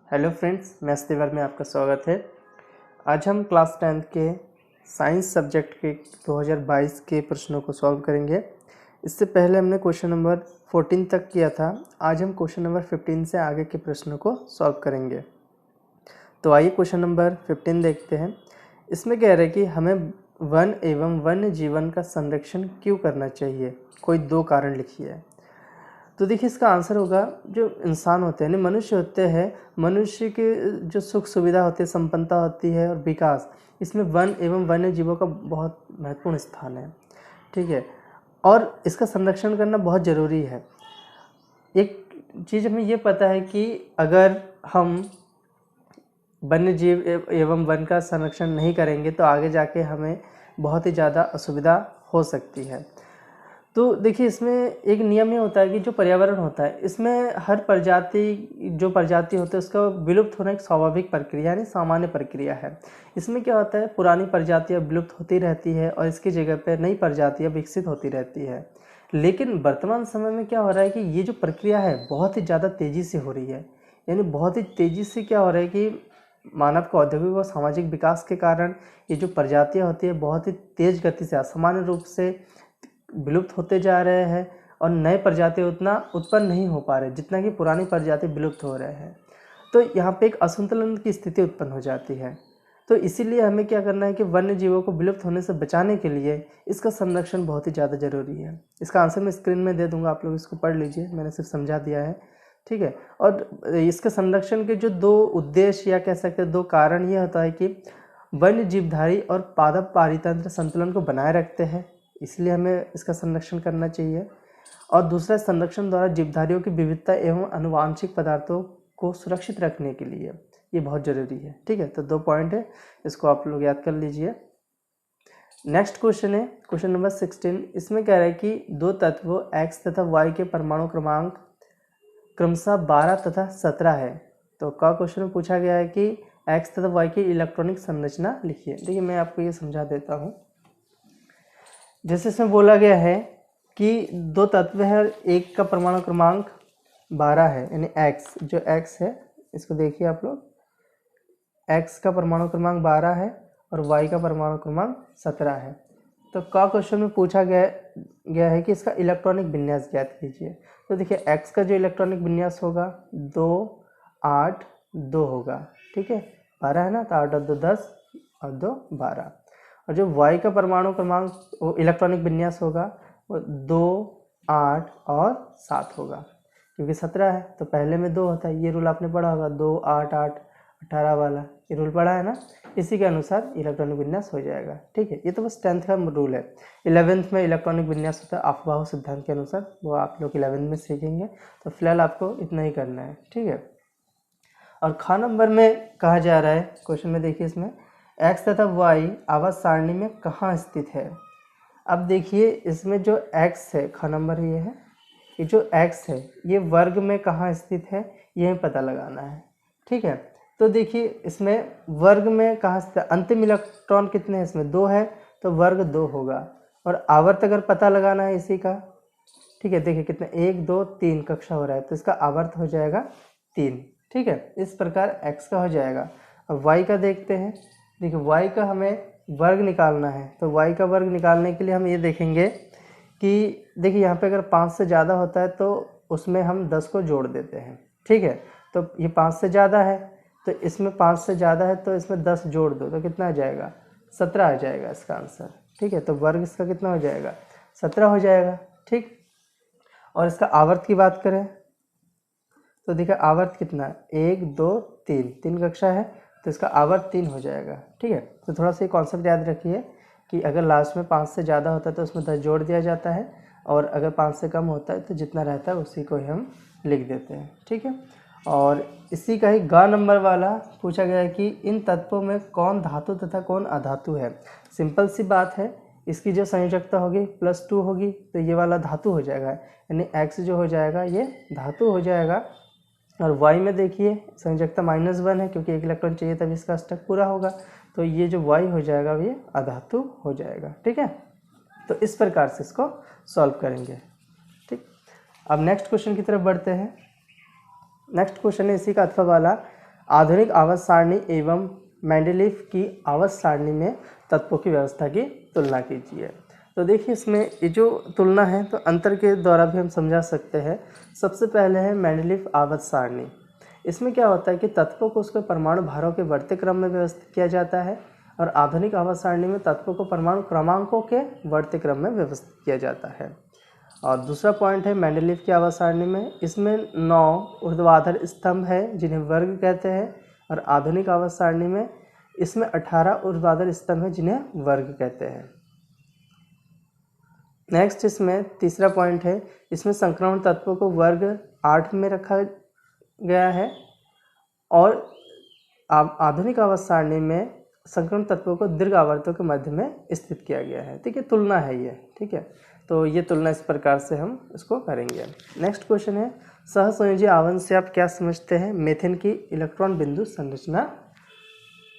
Hello friends, maths Tiwar में आपका स्वागत है। आज हम क्लास 10th के साइंस सब्जेक्ट के 2022 के प्रश्नों को सॉल्व करेंगे। इससे पहले हमने क्वेश्चन नंबर 14 तक किया था। आज हम क्वेश्चन नंबर 15 से आगे के प्रश्नों को सॉल्व करेंगे। तो आइए क्वेश्चन नंबर 15 देखते हैं। इसमें कह रहे हैं कि हमें वन एवं वन्य जीवन का संरक्षण क्यों करना चाहिए, कोई दो कारण लिखिए। तो देखिए इसका आंसर होगा, जो इंसान होते हैं, मनुष्य होते हैं, मनुष्य के जो सुख सुविधा होती है, संपन्नता होती है और विकास, इसमें वन एवं वन्य जीवों का बहुत महत्वपूर्ण स्थान है। ठीक है, और इसका संरक्षण करना बहुत ज़रूरी है। एक चीज़ हमें ये पता है कि अगर हम वन्य जीव एवं वन का संरक्षण नहीं करेंगे तो आगे जाके हमें बहुत ही ज़्यादा असुविधा हो सकती है। तो देखिए इसमें एक नियम ये होता है कि जो पर्यावरण होता है, इसमें हर जो प्रजाति होती है उसका विलुप्त होना एक स्वाभाविक प्रक्रिया यानी सामान्य प्रक्रिया है। इसमें क्या होता है, पुरानी प्रजातियां विलुप्त होती रहती है और इसकी जगह पर नई प्रजातियां विकसित होती रहती है। लेकिन वर्तमान समय में क्या हो रहा है कि ये जो प्रक्रिया है बहुत ही ज़्यादा तेज़ी से हो रही है। यानी बहुत ही तेज़ी से क्या हो रहा है कि मानव का औद्योगिक और सामाजिक विकास के कारण ये जो प्रजातियाँ होती है बहुत ही तेज़ गति से असामान्य रूप से विलुप्त होते जा रहे हैं और नए प्रजाति उतना उत्पन्न नहीं हो पा रहे जितना कि पुरानी प्रजाति विलुप्त हो रहे हैं। तो यहाँ पे एक असंतुलन की स्थिति उत्पन्न हो जाती है। तो इसीलिए हमें क्या करना है कि वन्य जीवों को विलुप्त होने से बचाने के लिए इसका संरक्षण बहुत ही ज़्यादा ज़रूरी है। इसका आंसर मैं स्क्रीन में दे दूंगा, आप लोग इसको पढ़ लीजिए, मैंने सिर्फ समझा दिया है। ठीक है, और इसके संरक्षण के जो दो उद्देश्य या कह सकते हैं दो कारण, ये होता है कि वन्य जीवधारी और पादप पारितंत्र संतुलन को बनाए रखते हैं, इसलिए हमें इसका संरक्षण करना चाहिए। और दूसरा, संरक्षण द्वारा जीवधारियों की विविधता एवं आनुवांशिक पदार्थों को सुरक्षित रखने के लिए ये बहुत ज़रूरी है। ठीक है, तो दो पॉइंट है, इसको आप लोग याद कर लीजिए। नेक्स्ट क्वेश्चन है क्वेश्चन नंबर 16। इसमें कह रहा है कि दो तत्वों x तथा y के परमाणु क्रमांक क्रमशः 12 तथा 17 है। तो का क्वेश्चन में पूछा गया है कि x तथा y की इलेक्ट्रॉनिक संरचना लिखिए। देखिए मैं आपको ये समझा देता हूँ। जैसे इसमें बोला गया है कि दो तत्व है, एक का परमाणु क्रमांक 12 है यानी x, जो x है इसको देखिए आप लोग, x का परमाणु क्रमांक 12 है और y का परमाणु क्रमांक 17 है। तो का क्वेश्चन में पूछा गया है कि इसका इलेक्ट्रॉनिक विन्यास ज्ञात कीजिए। तो देखिए x का जो इलेक्ट्रॉनिक विन्यास होगा 2 8 2 होगा। ठीक है, 12 है ना, तो 8 और 2 10 और 2 12। और जो y का परमाणु क्रमांक इलेक्ट्रॉनिक विन्यास होगा वो 2 8 और 7 होगा, क्योंकि 17 है तो पहले में 2 होता है। ये रूल आपने पढ़ा होगा, 2 8 8 18 वाला, ये रूल पढ़ा है ना, इसी के अनुसार इलेक्ट्रॉनिक विन्यास हो जाएगा। ठीक है, ये तो बस 10th का रूल है। 11th में इलेक्ट्रॉनिक विन्यास होता है अफबाहु सिद्धांत के अनुसार, वो आप लोग 11th में सीखेंगे। तो फिलहाल आपको इतना ही करना है। ठीक है, और ख नंबर में कहा जा रहा है क्वेश्चन में, देखिए इसमें x तथा y आवर्त सारणी में कहाँ स्थित है। अब देखिए इसमें जो x है, ख नंबर ये है, ये जो x है ये वर्ग में कहाँ स्थित है ये पता लगाना है। ठीक है, तो देखिए इसमें वर्ग में कहाँ स्थित है, अंतिम इलेक्ट्रॉन कितने हैं, इसमें 2 है तो वर्ग 2 होगा। और आवर्त अगर पता लगाना है इसी का, ठीक है, देखिए कितने 1 2 3 कक्षा हो रहा है तो इसका आवर्त हो जाएगा 3। ठीक है, इस प्रकार x का हो जाएगा। अब y का देखते हैं। देखिए y का हमें वर्ग निकालना है, तो y का वर्ग निकालने के लिए हम ये देखेंगे कि देखिए यहाँ पे अगर 5 से ज़्यादा होता है तो उसमें हम 10 को जोड़ देते हैं। ठीक है, तो ये 5 से ज़्यादा है तो इसमें 5 से ज़्यादा है तो इसमें 10 जोड़ दो तो कितना आ जाएगा, 17 आ जाएगा इसका आंसर। ठीक है, तो वर्ग इसका कितना हो जाएगा, 17 हो जाएगा। ठीक, और इसका आवर्त की बात करें तो देखिए आवर्त कितना है, 1 2 3 कक्षा है तो इसका आवर्त 3 हो जाएगा। ठीक है, तो थोड़ा सा ये कॉन्सेप्ट याद रखिए कि अगर लास्ट में 5 से ज़्यादा होता है तो उसमें 10 जोड़ दिया जाता है, और अगर 5 से कम होता है तो जितना रहता है उसी को ही हम लिख देते हैं। ठीक है, और इसी का ही ग नंबर वाला पूछा गया है कि इन तत्वों में कौन धातु तथा कौन अधातु है। सिंपल सी बात है, इसकी जो संयोजकता होगी +2 होगी तो ये वाला धातु हो जाएगा, यानी x जो हो जाएगा ये धातु हो जाएगा। और y में देखिए संयोजकता -1 है क्योंकि 1 इलेक्ट्रॉन चाहिए तब इसका अष्टक पूरा होगा, तो ये जो y हो जाएगा ये अधातु हो जाएगा। ठीक है, तो इस प्रकार से इसको सॉल्व करेंगे। ठीक, अब नेक्स्ट क्वेश्चन की तरफ बढ़ते हैं। नेक्स्ट क्वेश्चन है इसी का अथवा वाला, आधुनिक आवर्त सारणी एवं मेंडलीफ की आवर्त सारणी में तत्वों की व्यवस्था की तुलना कीजिए। तो देखिए इसमें ये जो तुलना है तो अंतर के द्वारा भी हम समझा सकते हैं। सबसे पहले है मेंडलीफ आवर्त सारणी। इसमें क्या होता है कि तत्वों को उसके परमाणु भारों के बढ़ते क्रम में व्यवस्थित किया जाता है, और आधुनिक आवर्त सारणी में तत्वों को परमाणु क्रमांकों के बढ़ते क्रम में व्यवस्थित किया जाता है। और दूसरा पॉइंट है मेंडलीफ की आवर्त सारणी में, इसमें 9 ऊर्ध्वाधर स्तंभ है जिन्हें वर्ग कहते हैं, और आधुनिक आवर्त सारणी में इसमें 18 ऊर्ध्वाधर स्तंभ है जिन्हें वर्ग कहते हैं। नेक्स्ट इसमें तीसरा पॉइंट है, इसमें संक्रमण तत्वों को वर्ग 8 में रखा गया है, और आधुनिक आवर्त सारणी में संक्रमण तत्वों को दीर्घ आवर्तों के मध्य में स्थित किया गया है। ठीक है, तुलना है ये। ठीक है, तो ये तुलना इस प्रकार से हम इसको करेंगे। नेक्स्ट क्वेश्चन है, सहसंयोजी आवन से आप क्या समझते हैं? मीथेन की इलेक्ट्रॉन बिंदु संरचना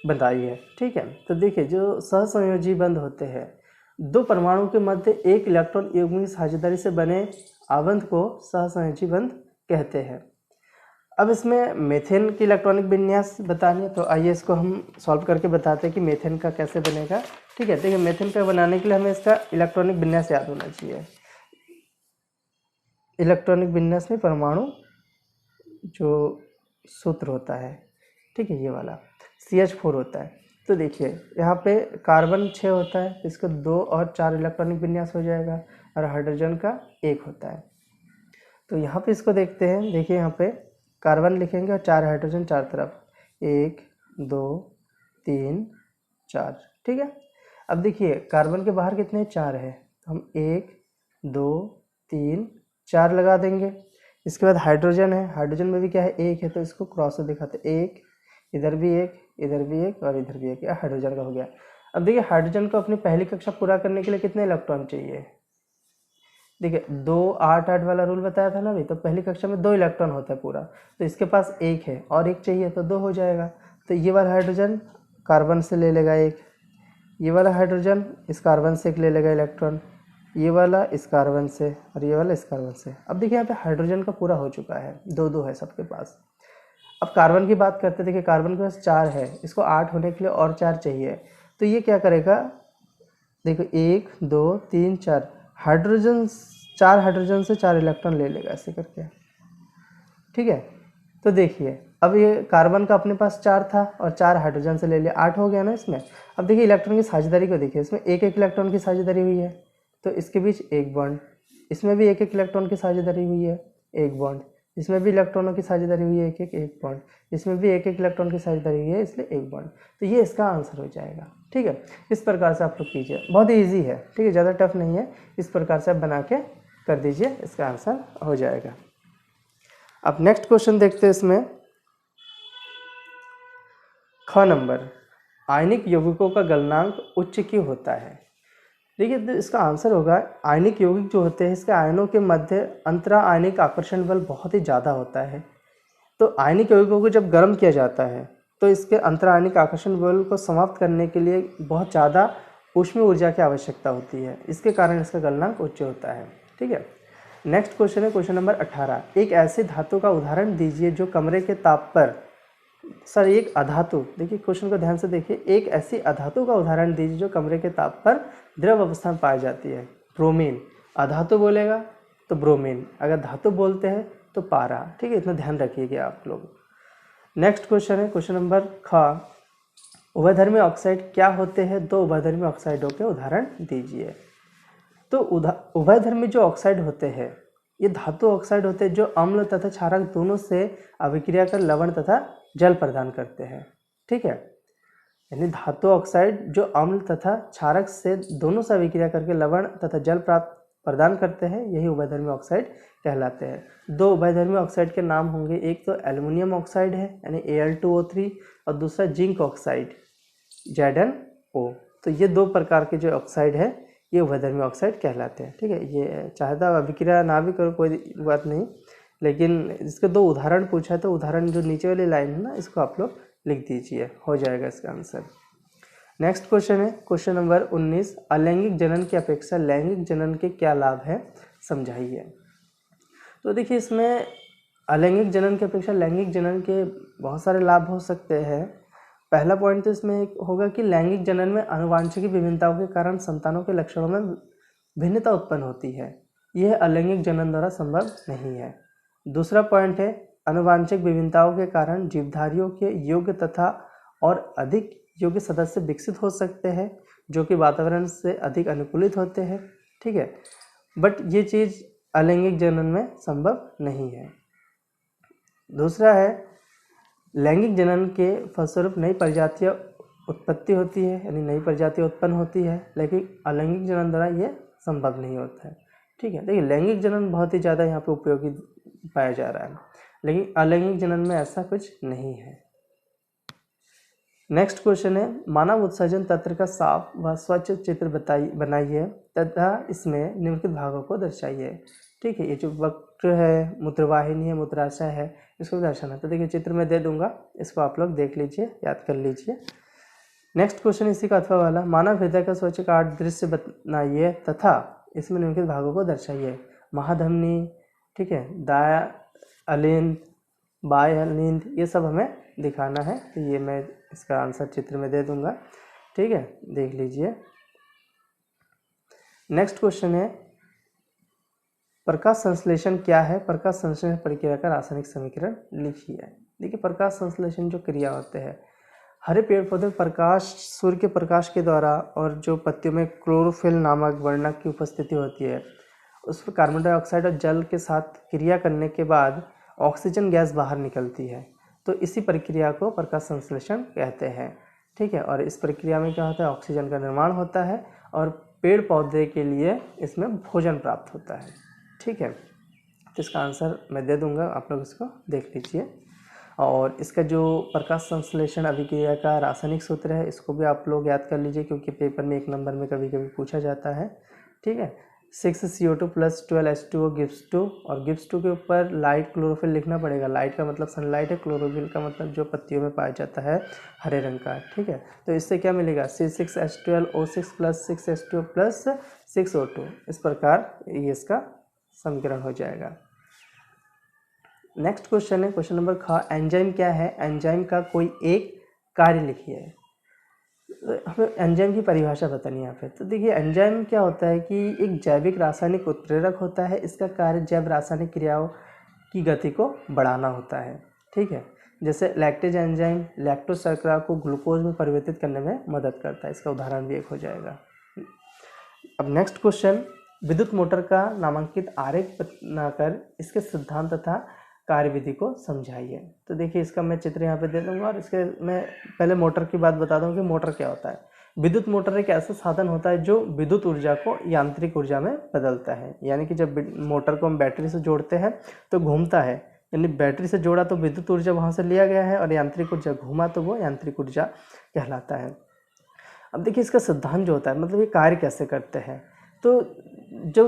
बताइए। ठीक है, तो देखिए जो सहसंयोजी बंध होते हैं, दो परमाणु के मध्य एक इलेक्ट्रॉन युग्म की साझेदारी से बने आबंध को सहसंयोजी बंध कहते हैं। अब इसमें मीथेन की इलेक्ट्रॉनिक विन्यास बतानी है, तो आइए इसको हम सॉल्व करके बताते हैं कि मीथेन का कैसे बनेगा। ठीक है, देखिए मीथेन का बनाने के लिए हमें इसका इलेक्ट्रॉनिक विन्यास याद होना चाहिए। इलेक्ट्रॉनिक विन्यास में परमाणु जो सूत्र होता है, ठीक है, ये वाला CH4 होता है। तो देखिए यहाँ पे कार्बन 6 होता है, इसका 2 और 4 इलेक्ट्रॉनिक विन्यास हो जाएगा, और हाइड्रोजन का 1 होता है। तो यहाँ पे इसको देखते हैं। देखिए यहाँ पे कार्बन लिखेंगे और 4 हाइड्रोजन 4 तरफ, 1 2 3 4। ठीक है, अब देखिए कार्बन के बाहर कितने 4 है, तो हम 1 2 3 4 लगा देंगे। इसके बाद हाइड्रोजन है, हाइड्रोजन में भी क्या है 1 है, तो इसको क्रॉस से दिखाते 1, इधर भी 1, इधर भी 1 और इधर भी 1, यह हाइड्रोजन का हो गया। अब देखिए हाइड्रोजन को अपनी पहली कक्षा पूरा करने के लिए कितने इलेक्ट्रॉन चाहिए? देखिए 2 8 8 वाला रूल बताया था ना अभी, तो पहली कक्षा में 2 इलेक्ट्रॉन होता है पूरा, तो इसके पास 1 है और 1 चाहिए तो 2 हो जाएगा। तो ये वाला हाइड्रोजन कार्बन से ले लेगा 1, ये वाला हाइड्रोजन इस कार्बन से एक ले लेगा इलेक्ट्रॉन, ये वाला इस कार्बन से और ये वाला इस कार्बन से। अब देखिए यहाँ पे हाइड्रोजन का पूरा हो चुका है, 2 2 है सबके पास। अब कार्बन की बात करते, देखिए कार्बन के पास 4 है, इसको 8 होने के लिए और 4 चाहिए, तो ये क्या करेगा? देखो 1 2 3 4 हाइड्रोजन, 4 हाइड्रोजन से 4 इलेक्ट्रॉन ले लेगा ऐसे करके। ठीक है, तो देखिए अब ये कार्बन का अपने पास 4 था और 4 हाइड्रोजन से ले लिया, 8 हो गया ना इसमें। अब देखिए इलेक्ट्रॉन की साझेदारी को देखिए, इसमें एक एक इलेक्ट्रॉन की साझेदारी हुई है, तो इसके बीच एक बॉन्ड, इसमें भी एक एक इलेक्ट्रॉन की साझेदारी हुई है, एक बॉन्ड, इसमें भी इलेक्ट्रॉनों की साझेदारी हुई है, एक बॉन्ड, इसमें भी एक एक इलेक्ट्रॉन की साझेदारी हुई है, इसलिए एक बॉन्ड। तो ये इसका आंसर हो जाएगा। ठीक है, इस प्रकार से आप लोग कीजिए, बहुत ईजी है। ठीक है, ज़्यादा टफ नहीं है, इस प्रकार से आप बना के कर दीजिए, इसका आंसर हो जाएगा। अब नेक्स्ट क्वेश्चन देखते हैं। इसमें ख नंबर, आयनिक यौगिकों का गलनांक उच्च क्यों होता है? देखिए तो इसका आंसर होगा, आयनिक यौगिक जो होते हैं इसके आयनों के मध्य अंतरा आयनिक आकर्षण बल बहुत ही ज़्यादा होता है। तो आयनिक यौगिकों को जब गर्म किया जाता है तो इसके अंतरा आयनिक आकर्षण बल को समाप्त करने के लिए बहुत ज़्यादा ऊष्मीय ऊर्जा की आवश्यकता होती है, इसके कारण इसका गलनांक उच्च होता है। ठीक है, नेक्स्ट क्वेश्चन है क्वेश्चन नंबर 18, एक ऐसी धातु का उदाहरण दीजिए जो कमरे के ताप पर, सर एक अधातु, देखिए क्वेश्चन को ध्यान से देखिए, एक ऐसी अधातु का उदाहरण दीजिए जो कमरे के ताप पर द्रव अवस्था में पाई जाती है। ब्रोमीन, अधातु बोलेगा तो ब्रोमीन, अगर धातु बोलते हैं तो पारा। ठीक है, इतना ध्यान रखिएगा आप लोग। नेक्स्ट क्वेश्चन है क्वेश्चन नंबर ख, उभयधर्मी ऑक्साइड क्या होते हैं? दो उभयधर्मी ऑक्साइडों के उदाहरण दीजिए। तो उभयधर्मी जो ऑक्साइड होते हैं ये धातु ऑक्साइड होते हैं जो अम्ल तथा क्षारक दोनों से अभिक्रिया कर लवण तथा जल प्रदान करते हैं। ठीक है, यानी धातु ऑक्साइड जो अम्ल तथा क्षारक से दोनों से अभिक्रिया करके लवण तथा जल प्रदान करते हैं, यही उभयधर्मी ऑक्साइड कहलाते हैं। दो उभयधर्मी ऑक्साइड के नाम होंगे, एक तो एल्युमिनियम ऑक्साइड है यानी Al2O3 और दूसरा जिंक ऑक्साइड ZnO। तो ये दो प्रकार के जो ऑक्साइड है ये उभयधर्मी ऑक्साइड कहलाते हैं। ठीक है, ये चाहे तो अभिक्रिया ना भी करो कोई बात नहीं, लेकिन इसके दो उदाहरण पूछा है तो उदाहरण जो नीचे वाली लाइन है ना इसको आप लोग लिख दीजिए, हो जाएगा इसका आंसर। नेक्स्ट क्वेश्चन है क्वेश्चन नंबर 19, अलैंगिक जनन की अपेक्षा लैंगिक जनन के क्या लाभ है समझाइए। तो देखिए इसमें अलैंगिक जनन की अपेक्षा लैंगिक जनन के बहुत सारे लाभ हो सकते हैं। पहला पॉइंट तो इसमें होगा कि लैंगिक जनन में आनुवांशिक विभिन्नताओं के कारण संतानों के लक्षणों में भिन्नता उत्पन्न होती है। यह अलैंगिक जनन द्वारा संभव नहीं है। दूसरा पॉइंट है, आनुवांशिक विभिन्नताओं के कारण जीवधारियों के योग्य तथा और अधिक योग्य सदस्य विकसित हो सकते हैं जो कि वातावरण से अधिक अनुकूलित होते हैं। ठीक है, बट ये चीज़ अलैंगिक जनन में संभव नहीं है। दूसरा है, लैंगिक जनन के फलस्वरूप नई प्रजातियाँ उत्पत्ति होती है, यानी नई प्रजातियाँ उत्पन्न होती है, लेकिन अलैंगिक जनन द्वारा ये संभव नहीं होता है। ठीक है, देखिए लैंगिक जनन बहुत ही ज़्यादा यहाँ पे उपयोगी पाया जा रहा है, लेकिन अलैंगिक जनन में ऐसा कुछ नहीं है। नेक्स्ट क्वेश्चन है, मानव उत्सर्जन तंत्र का साफ व स्वच्छ चित्र बनाइए तथा इसमें निम्नलिखित भागों को दर्शाइए। ठीक है, ये जो वक्र है, मूत्रवाहिनी है, मूत्राशय है, इसको दर्शाना। तो देखिए चित्र में दे दूंगा, इसको आप लोग देख लीजिए, याद कर लीजिए। नेक्स्ट क्वेश्चन इसी का अथवा वाला, मानव हृदय का स्वच्छकार्य दृश्य बनाइए तथा इसमें निम्नलिखित भागों को दर्शाइए। महाधमनी, ठीक है, दाया अलिंद, बाय अलिंद, ये सब हमें दिखाना है। तो ये मैं इसका आंसर चित्र में दे दूंगा। ठीक है, देख लीजिए। नेक्स्ट क्वेश्चन है, प्रकाश संश्लेषण क्या है? प्रकाश संश्लेषण प्रक्रिया का रासायनिक समीकरण लिखिए। देखिए प्रकाश संश्लेषण जो क्रिया होते हैं, हरे पेड़ पौधे में प्रकाश, सूर्य के प्रकाश के द्वारा और जो पत्तियों में क्लोरोफिल नामक वर्णक की उपस्थिति होती है, उस पर कार्बन डाइऑक्साइड और जल के साथ क्रिया करने के बाद ऑक्सीजन गैस बाहर निकलती है। तो इसी प्रक्रिया को प्रकाश संश्लेषण कहते हैं। ठीक है, और इस प्रक्रिया में क्या होता है, ऑक्सीजन का निर्माण होता है और पेड़ पौधे के लिए इसमें भोजन प्राप्त होता है। ठीक है, तो इसका आंसर मैं दे दूंगा, आप लोग इसको देख लीजिए। और इसका जो प्रकाश संश्लेषण अभिक्रिया का रासायनिक सूत्र है, इसको भी आप लोग याद कर लीजिए, क्योंकि पेपर में 1 नंबर में कभी कभी पूछा जाता है। ठीक है, 6CO2 + 12H2O गिव्स 2, और गिव्स 2 के ऊपर लाइट क्लोरोफिल लिखना पड़ेगा। लाइट का मतलब सनलाइट है, क्लोरोफिल का मतलब जो पत्तियों में पाया जाता है हरे रंग का। ठीक है, तो इससे क्या मिलेगा, C6H12O6 + 6H2O + 6O2। इस प्रकार ये इसका समीकरण हो जाएगा। नेक्स्ट क्वेश्चन है क्वेश्चन नंबर ख, एंजाइम क्या है? एंजाइम का कोई एक कार्य लिखिए। हमें एंजाइम की परिभाषा बतानी है यहाँ पे। तो देखिए एंजाइम क्या होता है कि एक जैविक रासायनिक उत्प्रेरक होता है। इसका कार्य जैव रासायनिक क्रियाओं की गति को बढ़ाना होता है। ठीक है, जैसे लैक्टेज एंजाइम लैक्टोज शर्करा को ग्लूकोज में परिवर्तित करने में मदद करता है। इसका उदाहरण भी एक हो जाएगा। अब नेक्स्ट क्वेश्चन, विद्युत मोटर का नामांकित आरेख बनाकर इसके सिद्धांत तथा कार्यविधि को समझाइए। तो देखिए इसका मैं चित्र यहाँ पे दे दूंगा, और इसके मैं पहले मोटर की बात बता दूँ कि मोटर क्या होता है। विद्युत मोटर एक ऐसा साधन होता है जो विद्युत ऊर्जा को यांत्रिक ऊर्जा में बदलता है। यानी कि जब मोटर को हम बैटरी से जोड़ते हैं तो घूमता है, यानी बैटरी से जोड़ा तो विद्युत ऊर्जा वहाँ से लिया गया है, और यांत्रिक ऊर्जा घूमा तो वो यांत्रिक ऊर्जा कहलाता है। अब देखिए इसका सिद्धांत जो होता है, मतलब ये कार्य कैसे करते हैं। तो जो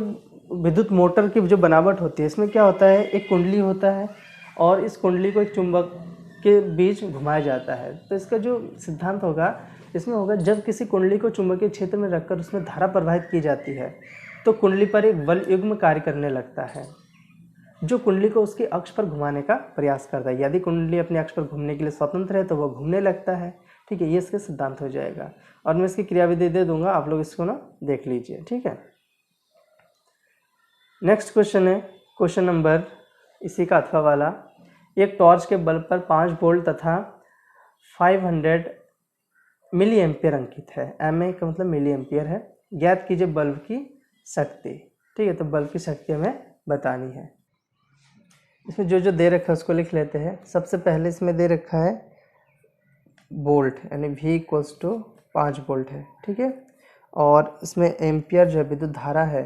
विद्युत मोटर की जो बनावट होती है, इसमें क्या होता है, एक कुंडली होता है और इस कुंडली को एक चुंबक के बीच घुमाया जाता है। तो इसका जो सिद्धांत होगा, इसमें होगा जब किसी कुंडली को चुंबकीय क्षेत्र में रखकर उसमें धारा प्रवाहित की जाती है तो कुंडली पर एक बल युग्म कार्य करने लगता है जो कुंडली को उसके अक्ष पर घुमाने का प्रयास करता है। यदि कुंडली अपने अक्ष पर घूमने के लिए स्वतंत्र है तो वह घूमने लगता है। ठीक है, ये इसका सिद्धांत हो जाएगा, और मैं इसकी क्रियाविधि दे दूंगा, आप लोग इसको ना देख लीजिए। ठीक है, नेक्स्ट क्वेश्चन है क्वेश्चन नंबर इसी का अथवा वाला, एक टॉर्च के बल्ब पर 5 वोल्ट तथा 500 मिली एम्पियर अंकित है। MA का मतलब मिली एम्पियर है। ज्ञात कीजिए बल्ब की शक्ति। ठीक है, तो बल्ब की शक्ति हमें बतानी है। इसमें जो जो दे रखा है उसको लिख लेते हैं। सबसे पहले इसमें दे रखा है वोल्ट, यानी V = 5 वोल्ट है। ठीक है, और इसमें एम्पियर जो है विद्युत धारा है,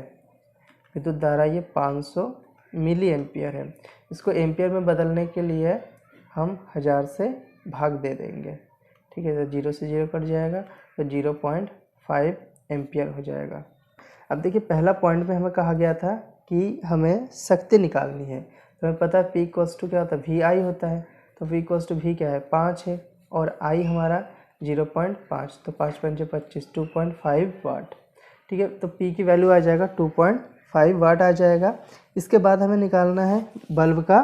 विद्युत धारा ये 500 मिली एम्पियर है। इसको एम्पियर में बदलने के लिए हम 1000 से भाग दे देंगे। ठीक है, तो 0 से 0 कट जाएगा, तो 0.5 एम्पियर हो जाएगा। अब देखिए पहला पॉइंट में हमें कहा गया था कि हमें शक्ति निकालनी है। तो हमें पता है P = क्या होता है, VI होता है। तो V = V क्या है, 5 है, और I हमारा 0.5, तो 5 × 5 = 25, 2.5 वाट। ठीक है, तो P की वैल्यू आ जाएगा 2.5 वाट आ जाएगा। इसके बाद हमें निकालना है बल्ब का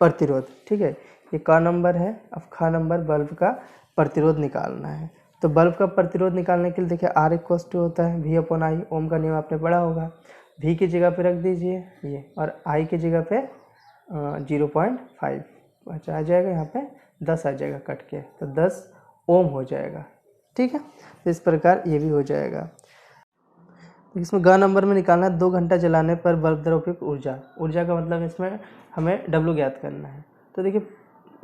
प्रतिरोध, ठीक है, ये का नंबर है। अब खा नंबर बल्ब का प्रतिरोध निकालना है। तो बल्ब का प्रतिरोध निकालने के लिए देखिए R इक्वल्स टू होता है V/I, ओम का नियम आपने पढ़ा होगा। V की जगह पे रख दीजिए ये, और I की जगह पे 0.5 अच्छा आ जाएगा, यहाँ पे 10 आ जाएगा कट के, तो 10 ओम हो जाएगा, ठीक है। तो इस प्रकार ये भी हो जाएगा। इसमें ग नंबर में निकालना है 2 घंटा जलाने पर बल्ब द्वारा उपयुक्त ऊर्जा। ऊर्जा का मतलब इसमें हमें W ज्ञात करना है। तो देखिए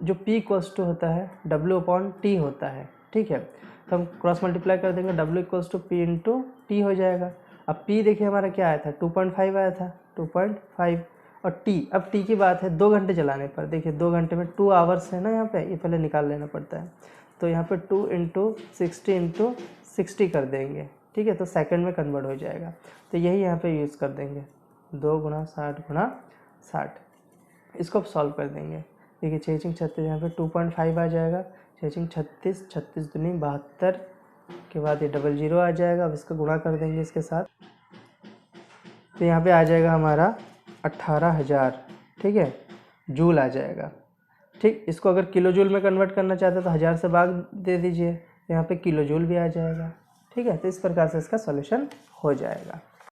जो P इक्वल्स टू होता है W/T होता है, ठीक है। तो हम क्रॉस मल्टीप्लाई कर देंगे, W equals to P into T हो जाएगा। अब P देखिए हमारा क्या आया था, 2.5 आया था, 2.5, और T, अब T की बात है 2 घंटे चलाने पर। देखिए 2 घंटे में 2 आवर्स है ना, यहाँ पे ये पहले निकाल लेना पड़ता है। तो यहाँ पे 2 इंटू 60 कर देंगे, ठीक है, तो सेकंड में कन्वर्ट हो जाएगा। तो यही यहाँ पे यूज़ कर देंगे, 2 गुणा 60, इसको अब सॉल्व कर देंगे। देखिए 6 36, यहाँ पे 2.5 आ जाएगा, 6 36, 36 दूनी 72 के बाद ये 00 आ जाएगा। अब इसका गुणा कर देंगे इसके साथ, तो यहाँ पे आ जाएगा हमारा 18,000, ठीक है, जूल आ जाएगा, ठीक। इसको अगर किलो जूल में कन्वर्ट करना चाहते हैं तो 1000 से भाग दे दीजिए, यहाँ पे किलो जूल भी आ जाएगा, ठीक है। तो इस प्रकार से इसका सॉल्यूशन हो जाएगा।